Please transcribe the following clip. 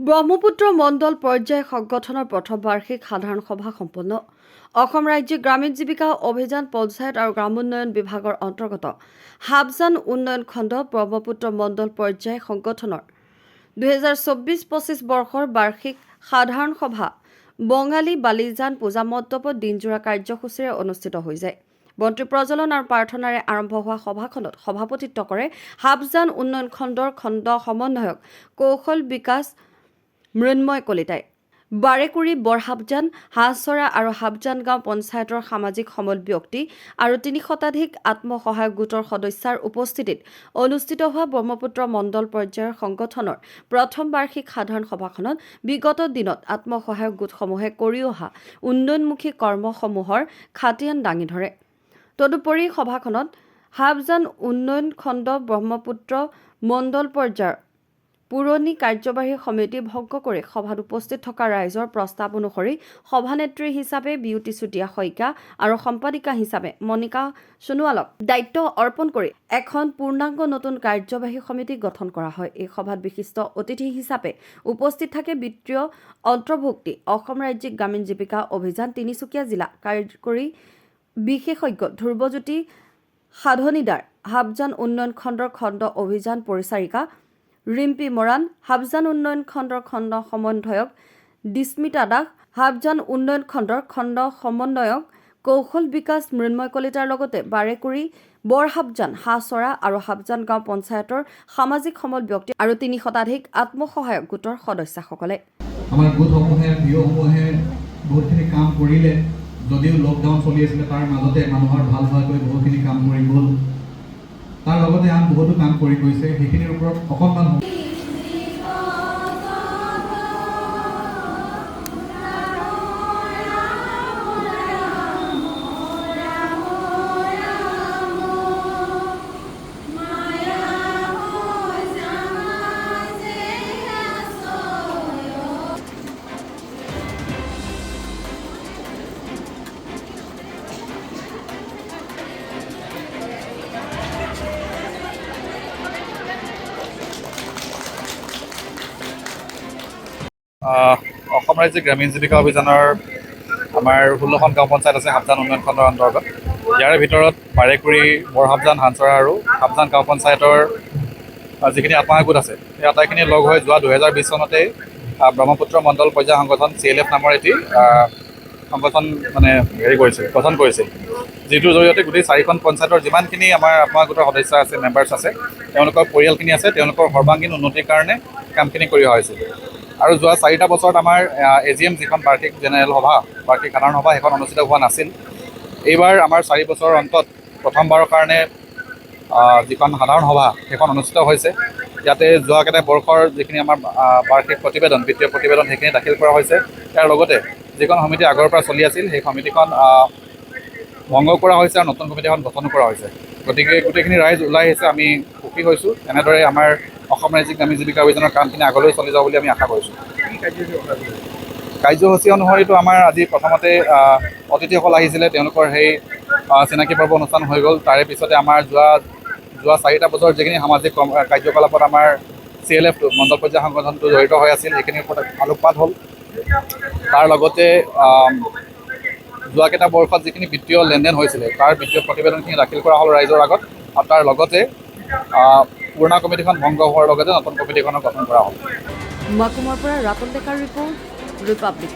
ব্ৰহ্মপুত্ৰ মণ্ডল পৰ্যায় সংগঠনৰ প্ৰথম বাৰ্ষিক সাধাৰণ সভা সম্পন্ন। অসম ৰাজ্যিক গ্ৰামীণ জীৱিকা অভিযান পঞ্চায়ত আৰু গ্ৰামোন্নয়ন বিভাগৰ অন্তৰ্গত হাবজান উন্নয়ন খণ্ড ব্ৰহ্মপুত্ৰ মণ্ডল পৰ্যায় সংগঠনৰ 2024-25 বৰ্ষৰ বাৰ্ষিক সাধাৰণ সভা বঙালী বালিজান পূজা মণ্ডপত দিনজোৰা কাৰ্যসূচীৰে অনুষ্ঠিত হৈ যায়। মন্ত্ৰী প্ৰজ্বলন আৰু প্ৰাৰ্থনাৰে আৰম্ভ হোৱা সভাখনত সভাপতিত্ব কৰে হাবজান উন্নয়ন খণ্ডৰ খণ্ড সমন্বয়ক কৌশল বিকাশ মৃন্ময় কলিতাই। বাৰেকুৰি বৰহাবজান হাঁহচৰা আৰু হাবজান গাঁও পঞ্চায়তৰ সামাজিক সমল ব্যক্তি আৰু ৩০ শতাধিক আত্মসহায়ক গোটৰ সদস্যাৰ উপস্থিতিত অনুষ্ঠিত হোৱা ব্ৰহ্মপুত্ৰ মণ্ডল পৰ্যায়ৰ সংগঠনৰ প্ৰথম বাৰ্ষিক সাধাৰণ সভাখনত বিগত দিনত আত্মসহায়ক গোটসমূহে কৰি অহা উন্নয়নমুখী কৰ্মসমূহৰ খাতিয়ান দাঙি ধৰে। তদুপৰি সভাখনত হাবজান উন্নয়ন খণ্ড ব্ৰহ্মপুত্ৰ মণ্ডল পৰ্যায়ৰ পুৰণি কাৰ্যবাহী সমিতি ভংগ কৰি সভাত উপস্থিত থকা ৰাইজৰ প্ৰস্তাৱ অনুসৰি সভানেত্ৰী হিচাপে বিউটি চুতীয়া শইকীয়া আৰু সম্পাদিকা হিচাপে মণিকা সোণোৱালক দায়িত্ব অৰ্পণ কৰি এখন পূৰ্ণাংগ নতুন কাৰ্যবাহী সমিতি গঠন কৰা হয়। এই সভাত বিশিষ্ট অতিথি হিচাপে উপস্থিত থাকে বিত্তীয় অন্তৰ্ভুক্তি অসম ৰাজ্যিক গ্ৰামীণ জীৱিকা অভিযান তিনিচুকীয়া জিলা কাৰ্যকৰী বিশেষজ্ঞ ধ্ৰুৱজ্যোতি সাধনীদাৰ, হাবজান উন্নয়ন খণ্ডৰ খণ্ড অভিযান পৰিচাৰিকা ৰিম্পী মৰাণ, হাবজান উন্নয়ন খণ্ডৰ খণ্ড সমন্বয়ক ডিস্মিতা দাস, হাবজান উন্নয়ন খণ্ডৰ খণ্ড সমন্বয়ক কৌশল বিকাশ মৃন্ময় কলিতাৰ লগতে বাৰেকুৰি বৰহাবজান হাঁহচৰা আৰু হাবজান গাঁও পঞ্চায়তৰ সামাজিক সমল ব্যক্তি আৰু ৩০ শতাধিক আত্মসহায়ক গোটৰ সদস্যসকলে আমাৰ গোটসমূহে ভিঅ'সমূহে বহুতখিনি কাম কৰিলে। যদিও লকডাউন চলি আছিলে তাৰ মাজতে মানুহৰ ভাল হোৱাকৈ বহুতখিনি কাম কৰি গ'ল। তাৰ লগতে আন বহুতো কাম কৰি গৈছে, সেইখিনিৰ ওপৰত অকণমান অসম ৰাজ্যিক গ্ৰামীণ জীৱিকা অভিযানৰ আমাৰ 16খন গাঁও পঞ্চায়ত আছে হাবজান উন্নয়ন খণ্ডৰ অন্তৰ্গত। ইয়াৰে ভিতৰত বাৰেকুৰি বৰহাবজান হাঁহচৰা আৰু হাবজান গাঁও পঞ্চায়তৰ যিখিনি আত্মসহায়ক গোট আছে সেই আটাইখিনি লগ হৈ যোৱা 2020 চনতেই ব্ৰহ্মপুত্ৰ মণ্ডল পৰ্যায় সংগঠন CLF নামৰ এটি সংগঠন গঠন কৰিছিল, যিটোৰ জৰিয়তে গোটেই 4খন পঞ্চায়তৰ যিমানখিনি আমাৰ আত্মসহায়ক গোটৰ সদস্য আছে, মেম্বাৰ্ছ আছে, তেওঁলোকৰ পৰিয়ালখিনি আছে, তেওঁলোকৰ সৰ্বাংগীন উন্নতিৰ কাৰণে কামখিনি কৰি অহা হৈছিল। আৰু যোৱা 4টা বছৰত আমাৰ AGM যিখন বাৰ্ষিক জেনেৰেল সভা, বাৰ্ষিক সাধাৰণ সভা, সেইখন অনুষ্ঠিত হোৱা নাছিল। এইবাৰ আমাৰ 4 বছৰৰ অন্তত প্ৰথমবাৰৰ কাৰণে যিখন সাধাৰণ সভা সেইখন অনুষ্ঠিত হৈছে। ইয়াতে যোৱা কেইটা বৰ্ষৰ যিখিনি আমাৰ বাৰ্ষিক প্ৰতিবেদন, বিত্তীয় প্ৰতিবেদন, সেইখিনি দাখিল কৰা হৈছে। ইয়াৰ লগতে যিখন সমিতি আগৰ পৰা চলি আছিল সেই সমিতিখন ভংগ কৰা হৈছে আৰু নতুন সমিতি এখন গঠন কৰা হৈছে। গতিকে গোটেইখিনি ৰাইজ ওলাই আহিছে, আমি সুখী হৈছোঁ। এনেদৰে আমাৰ অসম ৰাজ্যিক গ্ৰামীণ জীৱিকা অভিযানৰ কামখিনি আগলৈ চলি যাব বুলি আমি আশা কৰিছোঁ। কাৰ্যসূচী অনুসৰিতো আমাৰ আজি প্ৰথমতে অতিথিসকল আহিছিলে, তেওঁলোকৰ সেই চিনাকি পৰ্ব অনুষ্ঠান হৈ গ'ল। তাৰে পিছতে আমাৰ যোৱা 4টা বছৰ যিখিনি সামাজিক কাৰ্যকলাপত আমাৰ CLF মণ্ডল পৰ্যায় সংগঠনটো জড়িত হৈ আছিল, সেইখিনিৰ ওপৰত আলোকপাত হ'ল। তাৰ লগতে যোৱা কেইটা বৰ্ষত যিখিনি বিত্তীয় লেনদেন হৈছিলে তাৰ বিত্তীয় প্ৰতিবেদনখিনি দাখিল কৰা হ'ল ৰাইজৰ আগত, আৰু তাৰ লগতে পুৰণা কমিটিখন ভংগ হোৱাৰ লগতে নতুন কমিটিখনৰ গঠন কৰা হ'ল। মাকুমৰ পৰা ৰাতুল ডেকাৰ ৰিপৰ্ট, ৰিপাব্লিক।